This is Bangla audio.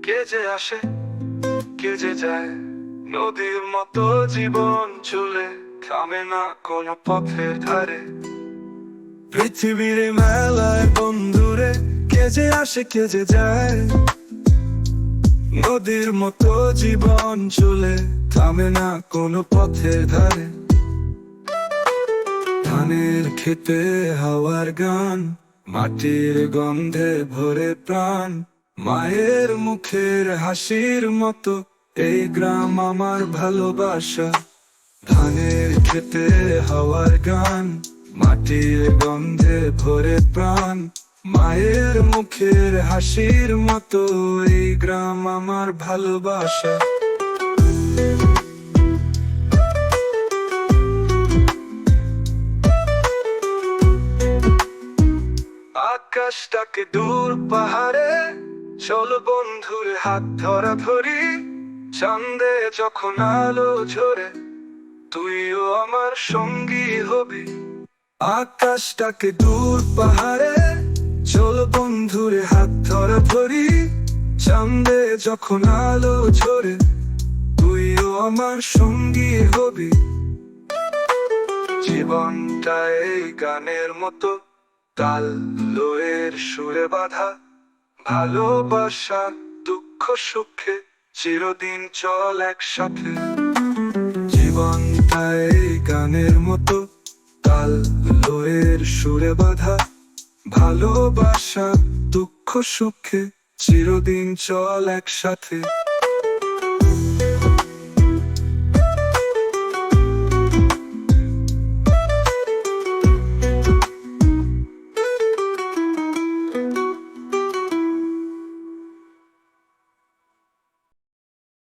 কে যে আসে কে যে যায়, নদীর মতো জীবন চলে, থামে না কোনো পথের ধারে। পৃথিবীর মেলায় বন্ধুরে, কে যে আসে কে যে যায়, নদীর মতো জীবন চলে, থামে না কোনো পথের ধারে। ধানের খেতে হাওয়ার গান, মাটির গন্ধে ভরে প্রাণ, মায়ের মুখের হাসির মতো এই গ্রাম আমার ভালোবাসা। ধানের খেতে হাওয়ার গান, মাটির গন্ধে ভরে প্রাণ, মায়ের মুখের হাসির মতো এই গ্রাম আমার ভালোবাসা। আকাশটাকে দূর পাহাড়ে, চলো বন্ধুর হাত ধরা ধরি, চাঁদে যখন আলো ঝরে, তুইও আমার সঙ্গী হবি। আকাশটাকে দূর পাহাড়ে, চলো বন্ধুরে হাত ধরা ধরি, চাঁদে যখন আলো ঝরে, তুইও আমার সঙ্গী হবি। জীবনটা এই গানের মতো, তাল লয়ের সুরে বাঁধা, ভালোবাসা দুঃখ সুখে চিরদিন চল একসাথে। জীবনটা এই গানের মতো, তাল লয়ের সুরে বাঁধা, ভালোবাসা দুঃখ সুখে চিরদিন চল একসাথে।